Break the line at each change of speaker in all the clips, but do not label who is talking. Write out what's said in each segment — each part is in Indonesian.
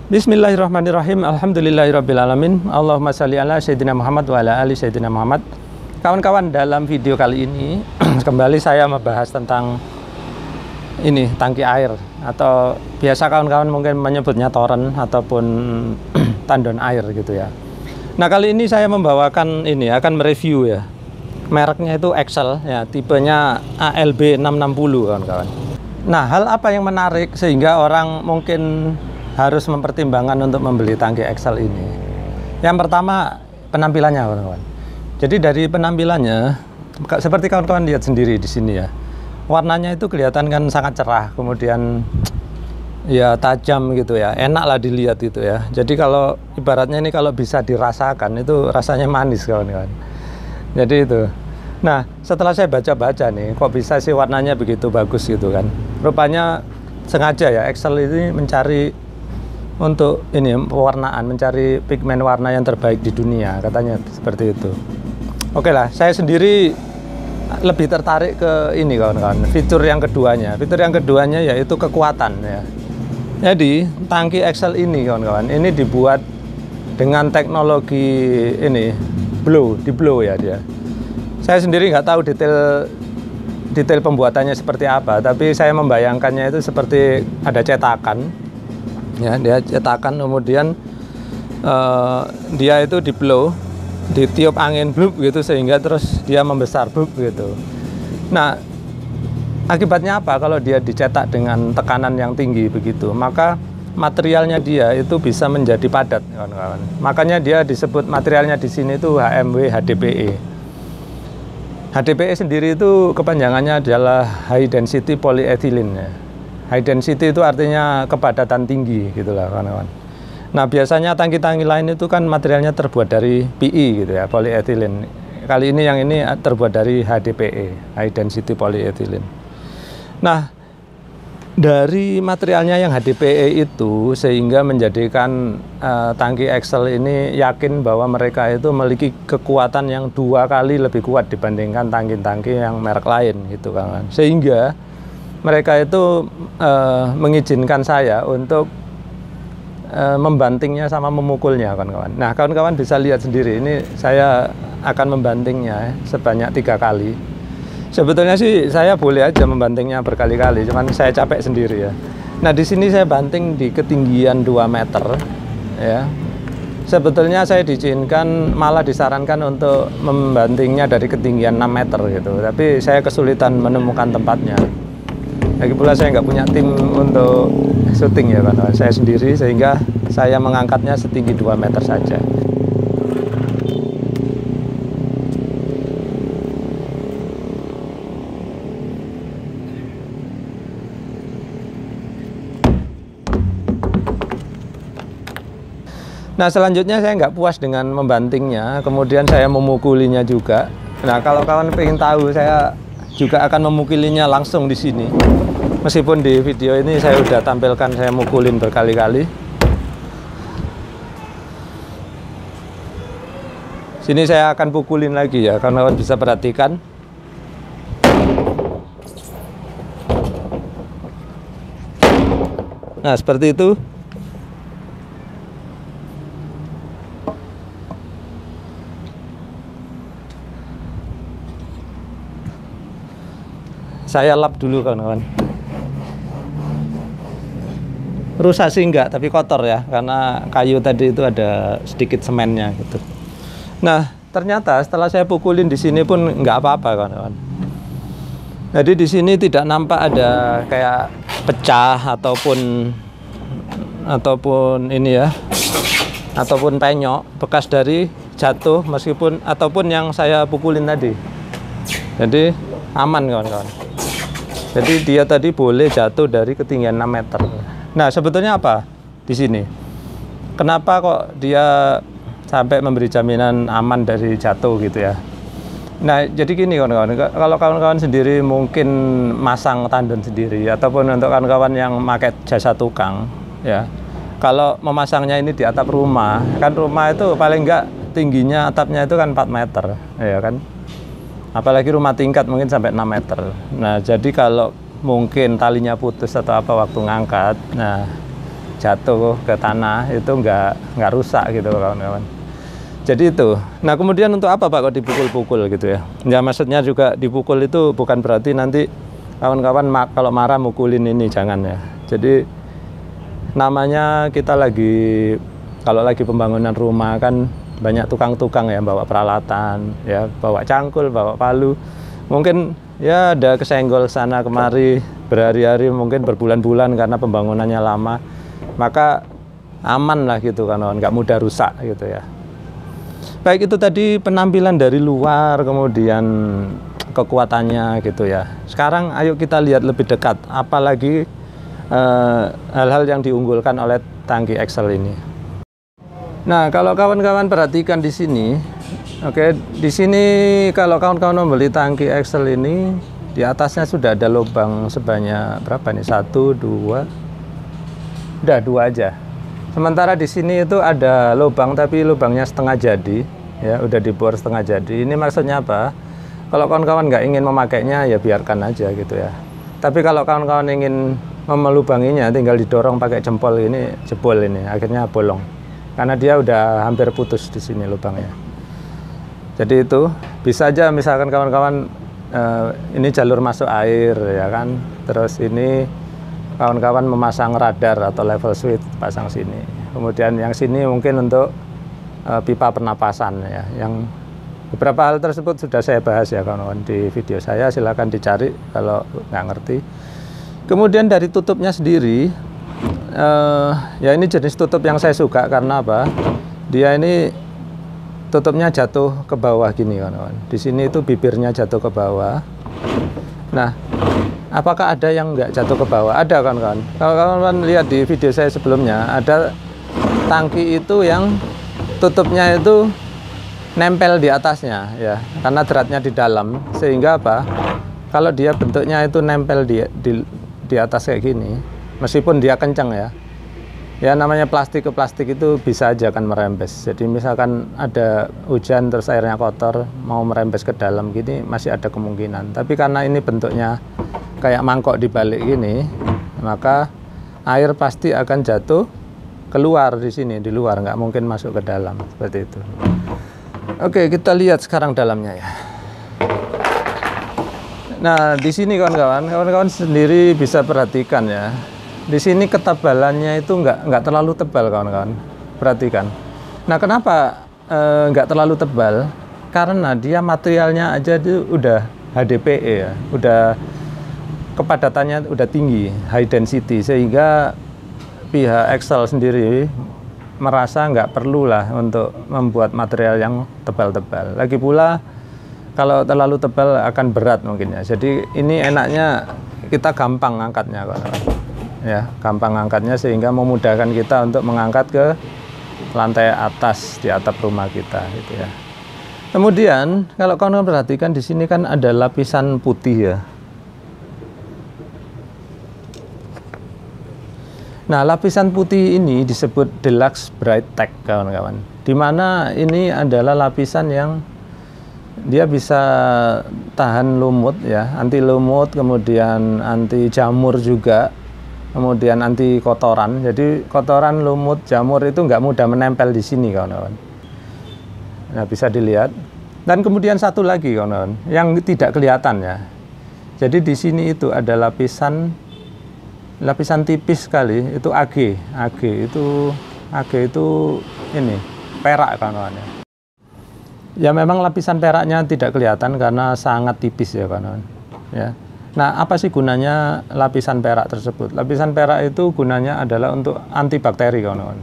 Bismillahirrahmanirrahim. Alhamdulillahirrabbilalamin. Allahumma shalli ala Sayyidina Muhammad wa ala ali Sayyidina Muhammad. Kawan-kawan, dalam video kali ini kembali saya membahas tentang ini, tangki air, atau biasa kawan-kawan mungkin menyebutnya toren ataupun tandon air gitu ya. Nah, kali ini saya membawakan ini, akan mereview ya. Mereknya itu Excel ya, tipenya ALB 660 kawan-kawan. Nah, hal apa yang menarik sehingga orang mungkin harus mempertimbangkan untuk membeli tangki Excel ini? Yang pertama, penampilannya kawan-kawan. Jadi dari penampilannya, seperti kawan-kawan lihat sendiri di sini ya, warnanya itu kelihatan kan sangat cerah, kemudian ya tajam gitu ya, enak lah dilihat gitu ya. Jadi kalau ibaratnya ini kalau bisa dirasakan itu rasanya manis kawan-kawan. Jadi itu. Nah, setelah saya baca-baca nih, kok bisa sih warnanya begitu bagus gitu kan? Rupanya sengaja ya Excel ini mencari untuk ini pewarnaan, mencari pigmen warna yang terbaik di dunia, katanya seperti itu. Oke lah, saya sendiri lebih tertarik ke ini kawan-kawan, fitur yang keduanya. Fitur yang keduanya yaitu kekuatan ya. Jadi tangki Excel ini kawan-kawan, ini dibuat dengan teknologi ini di blow ya dia. Saya sendiri nggak tahu detail pembuatannya seperti apa, tapi saya membayangkannya itu seperti ada cetakan. Ya, dia cetakan, kemudian dia itu di blow, ditiup angin blub gitu sehingga terus dia membesar blub gitu. Nah, akibatnya apa kalau dia dicetak dengan tekanan yang tinggi begitu? Maka materialnya dia itu bisa menjadi padat, kawan-kawan. Makanya dia disebut materialnya di sini itu HMW HDPE. HDPE sendiri itu kepanjangannya adalah High Density Polyethylene ya. High density itu artinya kepadatan tinggi gitulah kawan-kawan. Nah, biasanya tangki-tangki lain itu kan materialnya terbuat dari PE gitu ya, polyethylene. Kali ini yang ini terbuat dari HDPE, High Density Polyethylene. Nah, dari materialnya yang HDPE itu sehingga menjadikan tangki Excel ini yakin bahwa mereka itu memiliki kekuatan yang 2 kali lebih kuat dibandingkan tangki-tangki yang merek lain gitu kan. Sehingga mereka itu mengizinkan saya untuk membantingnya sama memukulnya kawan-kawan. Nah, kawan-kawan bisa lihat sendiri, ini saya akan membantingnya sebanyak 3 kali. Sebetulnya sih saya boleh aja membantingnya berkali-kali, cuman saya capek sendiri ya. Nah, di sini saya banting di ketinggian 2 meter ya. Sebetulnya saya diizinkan, malah disarankan untuk membantingnya dari ketinggian 6 meter gitu, tapi saya kesulitan menemukan tempatnya. Lagi pula saya nggak punya tim untuk syuting ya kawan-kawan, saya sendiri, sehingga saya mengangkatnya setinggi 2 meter saja. Nah, selanjutnya saya nggak puas dengan membantingnya, kemudian saya memukulinya juga. Nah, kalau kawan pengen tahu, saya juga akan memukulinya langsung di sini. Meskipun di video ini saya udah tampilkan saya mukulin berkali-kali. Sini saya akan pukulin lagi ya, kawan-kawan bisa perhatikan. Nah, seperti itu. Saya lap dulu kawan-kawan. Rusak sih enggak, tapi kotor ya, karena kayu tadi itu ada sedikit semennya gitu. Nah, ternyata setelah saya pukulin di sini pun enggak apa-apa kawan-kawan. Jadi di sini tidak nampak ada kayak pecah ataupun ini ya, ataupun penyok bekas dari jatuh ataupun yang saya pukulin tadi. Jadi aman kawan-kawan. Jadi dia tadi boleh jatuh dari ketinggian 6 meter. Nah, sebetulnya apa di sini? Kenapa kok dia sampai memberi jaminan aman dari jatuh gitu ya? Nah, jadi gini kawan-kawan, kalau kawan-kawan sendiri mungkin masang tandon sendiri, ataupun untuk kawan-kawan yang pakai jasa tukang ya, kalau memasangnya ini di atap rumah, kan rumah itu paling enggak tingginya atapnya itu kan 4 meter ya kan, apalagi rumah tingkat mungkin sampai 6 meter. Nah, jadi kalau mungkin talinya putus atau apa waktu ngangkat, nah jatuh ke tanah itu nggak rusak gitu kawan-kawan. Jadi itu. Nah kemudian untuk apa Pak kok dipukul-pukul gitu ya? Ya maksudnya juga dipukul itu bukan berarti nanti kawan-kawan kalau marah mukulin ini, jangan ya. Jadi namanya kita lagi, kalau lagi pembangunan rumah kan banyak tukang-tukang ya, bawa peralatan ya, bawa cangkul, bawa palu. Mungkin ya ada kesenggol sana kemari berhari-hari, mungkin berbulan-bulan karena pembangunannya lama. Maka aman lah gitu kan, nggak mudah rusak gitu ya. Baik, itu tadi penampilan dari luar, kemudian kekuatannya gitu ya. Sekarang ayo kita lihat lebih dekat, apalagi hal-hal yang diunggulkan oleh tangki Excel ini. Nah, kalau kawan-kawan perhatikan di sini, oke, di sini kalau kawan-kawan membeli tangki Excel ini, di atasnya sudah ada lubang sebanyak berapa nih? 1, 2, udah 2 aja. Sementara di sini itu ada lubang tapi lubangnya setengah jadi, ya udah dibor setengah jadi. Ini maksudnya apa? Kalau kawan-kawan nggak ingin memakainya ya biarkan aja gitu ya. Tapi kalau kawan-kawan ingin melubanginya, tinggal didorong pakai jempol ini, jebol ini, akhirnya bolong. Karena dia udah hampir putus di sini lubangnya. Jadi itu bisa aja misalkan kawan-kawan ini jalur masuk air ya kan. Terus ini kawan-kawan memasang radar atau level switch, pasang sini. Kemudian yang sini mungkin untuk pipa pernapasan ya. Yang beberapa hal tersebut sudah saya bahas ya kawan-kawan di video saya, silahkan dicari kalau nggak ngerti. Kemudian dari tutupnya sendiri, ya ini jenis tutup yang saya suka karena apa? Dia ini tutupnya jatuh ke bawah gini kawan-kawan. Di sini itu bibirnya jatuh ke bawah. Nah, apakah ada yang nggak jatuh ke bawah? Ada kawan-kawan. Kalau kawan-kawan lihat di video saya sebelumnya, ada tangki itu yang tutupnya itu nempel di atasnya ya, karena dratnya di dalam, sehingga apa? Kalau dia bentuknya itu nempel di atas kayak gini, meskipun dia kencang ya namanya plastik ke plastik itu bisa aja kan merembes. Jadi misalkan ada hujan terus airnya kotor mau merembes ke dalam gini masih ada kemungkinan. Tapi karena ini bentuknya kayak mangkok dibalik gini, maka air pasti akan jatuh keluar di sini, di luar, nggak mungkin masuk ke dalam seperti itu. Oke, kita lihat sekarang dalamnya ya. Nah di sini kawan-kawan sendiri bisa perhatikan ya. Di sini ketebalannya itu nggak terlalu tebal kawan-kawan, perhatikan. Nah kenapa nggak terlalu tebal? Karena dia materialnya aja itu udah HDPE ya, udah kepadatannya udah tinggi, high density, sehingga pihak Excel sendiri merasa nggak perlulah untuk membuat material yang tebal-tebal. Lagi pula kalau terlalu tebal akan berat mungkin ya. Jadi ini enaknya kita gampang angkatnya kawan-kawan. Ya, gampang angkatnya sehingga memudahkan kita untuk mengangkat ke lantai atas di atap rumah kita gitu ya. Kemudian kalau kawan-kawan perhatikan di sini kan ada lapisan putih ya. Nah, lapisan putih ini disebut Deluxe Bright Tech kawan-kawan. Dimana ini adalah lapisan yang dia bisa tahan lumut ya, anti lumut, kemudian anti jamur juga. Kemudian anti kotoran, jadi kotoran, lumut, jamur itu nggak mudah menempel di sini kawan-kawan. Nah bisa dilihat. Dan kemudian satu lagi kawan-kawan, yang tidak kelihatan ya. Jadi di sini itu ada lapisan tipis sekali, itu AG itu ini perak kawan-kawan ya. Ya memang lapisan peraknya tidak kelihatan karena sangat tipis ya kawan-kawan. Ya. Nah, apa sih gunanya lapisan perak tersebut? Lapisan perak itu gunanya adalah untuk antibakteri, kawan-kawan.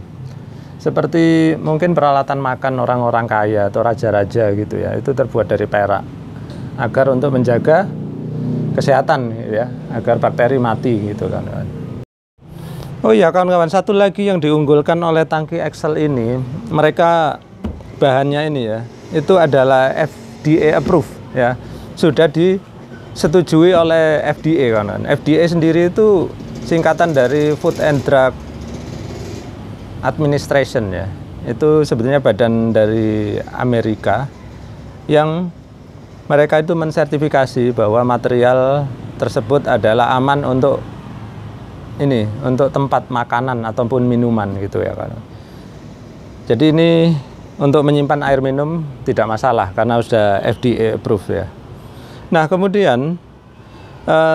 Seperti mungkin peralatan makan orang-orang kaya atau raja-raja gitu ya, itu terbuat dari perak. Agar untuk menjaga kesehatan ya, agar bakteri mati gitu kawan-kawan. Oh iya kawan-kawan, satu lagi yang diunggulkan oleh tangki Excel ini, mereka bahannya ini ya, itu adalah FDA approved ya. Sudah disetujui oleh FDA kawan. FDA sendiri itu singkatan dari Food and Drug Administration ya. Itu sebetulnya badan dari Amerika yang mereka itu mensertifikasi bahwa material tersebut adalah aman untuk ini untuk tempat makanan ataupun minuman gitu ya kan. Jadi ini untuk menyimpan air minum tidak masalah karena sudah FDA approved ya. Nah kemudian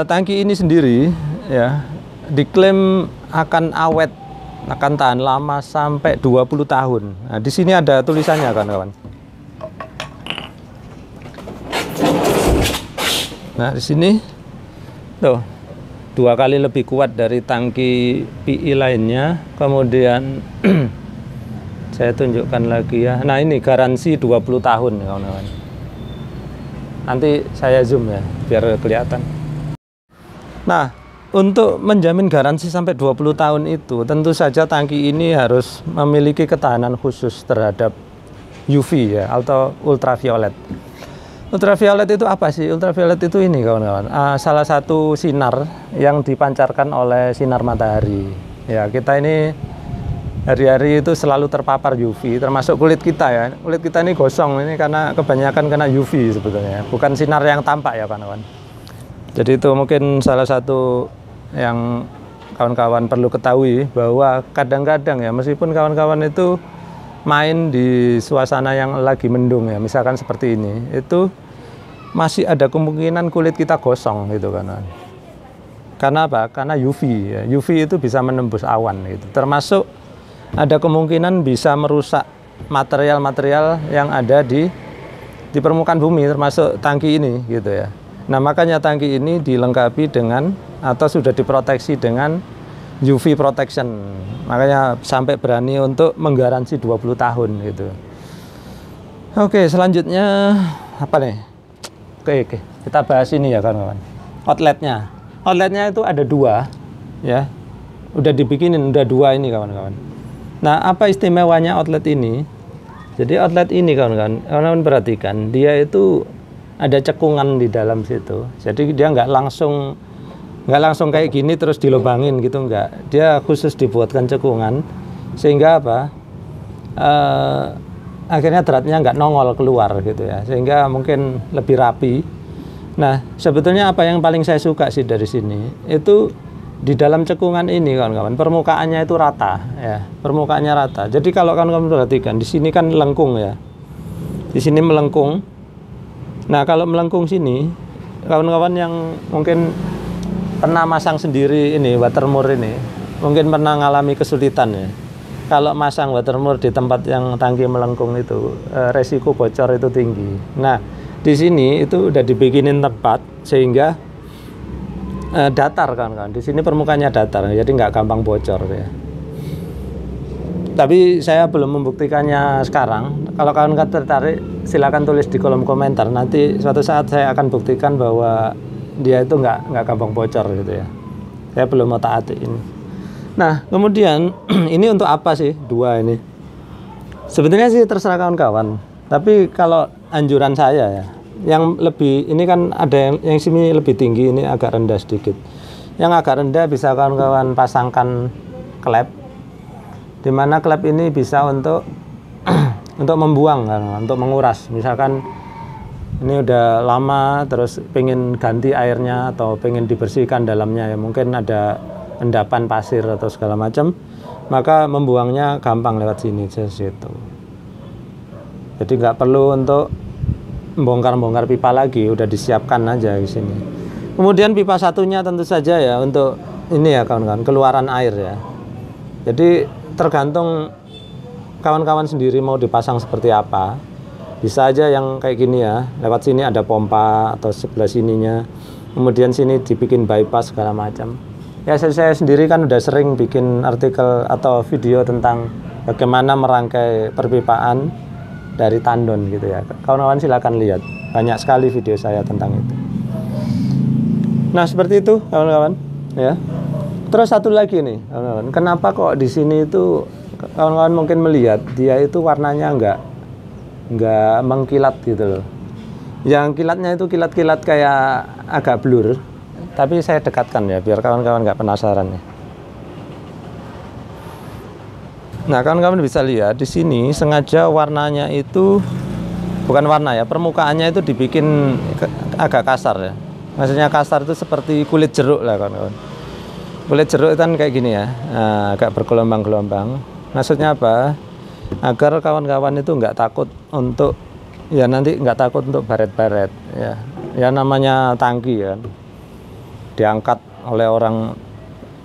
tangki ini sendiri ya diklaim akan awet, akan tahan lama sampai 20 tahun. Nah di sini ada tulisannya kawan-kawan. Nah di sini tuh 2 kali lebih kuat dari tangki PI lainnya. Kemudian saya tunjukkan lagi ya. Nah ini garansi 20 tahun ya kawan-kawan. Nanti saya zoom ya biar kelihatan. Nah untuk menjamin garansi sampai 20 tahun itu tentu saja tangki ini harus memiliki ketahanan khusus terhadap UV ya atau ultraviolet. Ultraviolet itu apa sih? Ultraviolet itu ini kawan-kawan, salah satu sinar yang dipancarkan oleh sinar matahari. Ya kita ini hari-hari itu selalu terpapar UV, termasuk kulit kita ya. Kulit kita ini gosong ini karena kebanyakan kena UV sebetulnya, bukan sinar yang tampak ya kawan-kawan. Jadi itu mungkin salah satu yang kawan-kawan perlu ketahui bahwa kadang-kadang ya meskipun kawan-kawan itu main di suasana yang lagi mendung ya, misalkan seperti ini, itu masih ada kemungkinan kulit kita gosong gitu kan. Karena apa? Karena UV ya. UV itu bisa menembus awan gitu. Termasuk ada kemungkinan bisa merusak material-material yang ada di permukaan bumi, termasuk tangki ini gitu ya. Nah makanya tangki ini dilengkapi dengan atau sudah diproteksi dengan UV protection, makanya sampai berani untuk menggaransi 20 tahun gitu. Oke, selanjutnya apa nih? Oke, kita bahas ini ya kawan-kawan. Outletnya itu ada 2 ya, udah dibikinin, udah 2 ini kawan-kawan. Nah apa istimewanya outlet ini? Jadi outlet ini kawan-kawan perhatikan, dia itu ada cekungan di dalam situ, jadi dia nggak langsung kayak gini terus dilubangin gitu, enggak. Dia khusus dibuatkan cekungan sehingga apa? Akhirnya dratnya nggak nongol keluar gitu ya, sehingga mungkin lebih rapi. Nah, sebetulnya apa yang paling saya suka sih dari sini itu di dalam cekungan ini kawan-kawan, permukaannya itu rata ya, permukaannya rata. Jadi kalau kawan-kawan perhatikan di sini kan melengkung ya. Di sini melengkung. Nah, kalau melengkung sini, kawan-kawan yang mungkin pernah masang sendiri ini watermur ini mungkin pernah mengalami kesulitan ya. Kalau masang watermur di tempat yang tangki melengkung itu resiko bocor itu tinggi. Nah di sini itu udah dibikinin tepat sehingga datar kan. Di sini permukaannya datar jadi nggak gampang bocor ya. Tapi saya belum membuktikannya sekarang. Kalau kawan-kawan tertarik silakan tulis di kolom komentar. Nanti suatu saat saya akan buktikan bahwa dia itu nggak gampang bocor gitu ya. Saya belum mau taatin. Nah kemudian ini untuk apa sih 2 ini? Sebetulnya sih terserah kawan-kawan. Tapi kalau anjuran saya ya, yang lebih ini kan ada yang sini lebih tinggi, ini agak rendah sedikit. Yang agak rendah bisa kawan-kawan pasangkan klep, dimana klep ini bisa untuk untuk membuang kan, untuk menguras. Misalkan ini udah lama terus pengen ganti airnya atau pengen dibersihkan dalamnya ya, mungkin ada endapan pasir atau segala macam, maka membuangnya gampang lewat sini situ. Jadi nggak perlu untuk bongkar-bongkar pipa lagi, udah disiapkan aja di sini. Kemudian pipa satunya tentu saja ya untuk ini ya kawan-kawan, keluaran air ya. Jadi tergantung kawan-kawan sendiri mau dipasang seperti apa. Bisa aja yang kayak gini ya, lewat sini ada pompa atau sebelah sininya, kemudian sini dibikin bypass segala macam. Ya saya sendiri kan udah sering bikin artikel atau video tentang bagaimana merangkai perpipaan dari tandon gitu ya. Kawan-kawan silakan lihat, banyak sekali video saya tentang itu. Nah seperti itu kawan-kawan ya. Terus satu lagi nih kawan-kawan, kenapa kok di sini itu kawan-kawan mungkin melihat dia itu warnanya nggak mengkilat gitu loh. Yang kilatnya itu kilat-kilat kayak agak blur, tapi saya dekatkan ya biar kawan-kawan nggak penasaran ya. Nah kawan-kawan bisa lihat di sini sengaja warnanya itu bukan warna ya, permukaannya itu dibikin agak kasar ya. Maksudnya kasar itu seperti kulit jeruk lah kawan-kawan. Kulit jeruk kan kayak gini ya, agak bergelombang-gelombang. Maksudnya apa? Agar kawan-kawan itu nggak takut untuk, ya nanti nggak takut untuk baret-baret ya. Ya namanya tangki kan, diangkat oleh orang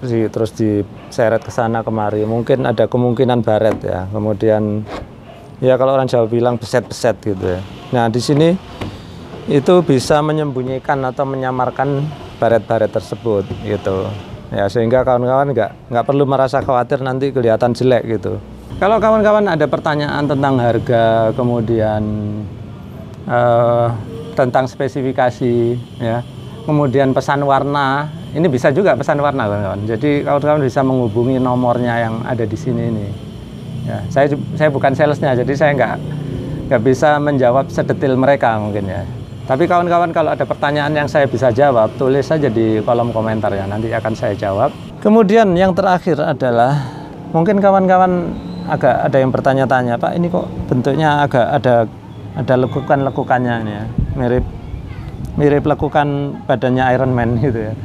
terus diseret ke sana kemari, mungkin ada kemungkinan baret ya. Kemudian ya kalau orang Jawa bilang beset-beset gitu ya. Nah di sini itu bisa menyembunyikan atau menyamarkan baret-baret tersebut gitu ya, sehingga kawan-kawan nggak perlu merasa khawatir nanti kelihatan jelek gitu. Kalau kawan-kawan ada pertanyaan tentang harga, kemudian tentang spesifikasi ya, kemudian pesan warna, ini bisa juga pesan warna kawan-kawan. Jadi kawan-kawan bisa menghubungi nomornya yang ada di sini ini ya. Saya bukan salesnya, jadi saya nggak bisa menjawab sedetil mereka mungkin ya. Tapi kawan-kawan kalau ada pertanyaan yang saya bisa jawab, tulis saja di kolom komentar ya, nanti akan saya jawab. Kemudian yang terakhir adalah, mungkin kawan-kawan agak ada yang bertanya-tanya, Pak ini kok bentuknya agak ada lekukan-lekukannya ini ya, mirip lekukan badannya Iron Man gitu ya.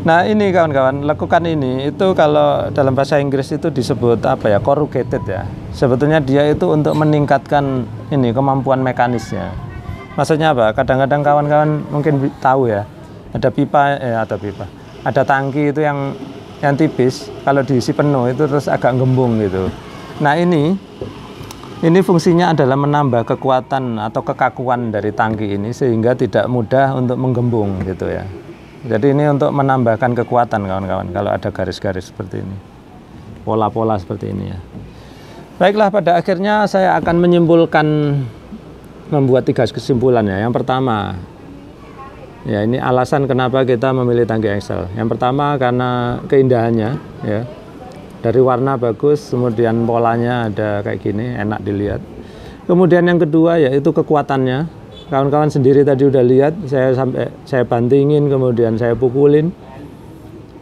Nah ini kawan-kawan, lekukan ini itu kalau dalam bahasa Inggris itu disebut apa ya, corrugated ya. Sebetulnya dia itu untuk meningkatkan ini kemampuan mekanisnya. Maksudnya apa? Kadang-kadang kawan-kawan mungkin tahu ya, ada pipa, ada tangki itu yang tipis, kalau diisi penuh itu terus agak gembung gitu. Nah ini fungsinya adalah menambah kekuatan atau kekakuan dari tangki ini sehingga tidak mudah untuk menggembung gitu ya. Jadi ini untuk menambahkan kekuatan kawan-kawan kalau ada garis-garis seperti ini, pola-pola seperti ini ya. Baiklah, pada akhirnya saya akan menyimpulkan, membuat 3 kesimpulan ya. Yang pertama, ya ini alasan kenapa kita memilih tangki Excel. Yang pertama karena keindahannya ya. Dari warna bagus, kemudian polanya ada kayak gini, enak dilihat. Kemudian yang kedua yaitu kekuatannya. Kawan-kawan sendiri tadi udah lihat, saya bantingin, kemudian saya pukulin.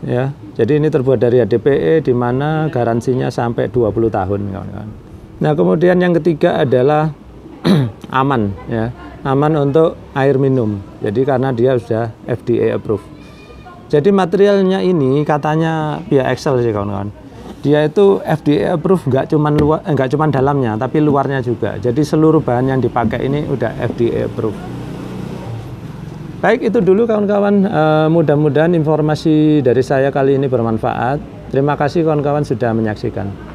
Ya. Jadi ini terbuat dari HDPE di mana garansinya sampai 20 tahun, kawan-kawan. Nah, kemudian yang ketiga adalah aman ya, aman untuk air minum. Jadi karena dia sudah FDA approve. Jadi materialnya ini katanya via Excel sih kawan-kawan. Dia itu FDA approve nggak cuman dalamnya tapi luarnya juga. Jadi seluruh bahan yang dipakai ini udah FDA approve. Baik, itu dulu kawan-kawan. Mudah-mudahan informasi dari saya kali ini bermanfaat. Terima kasih kawan-kawan sudah menyaksikan.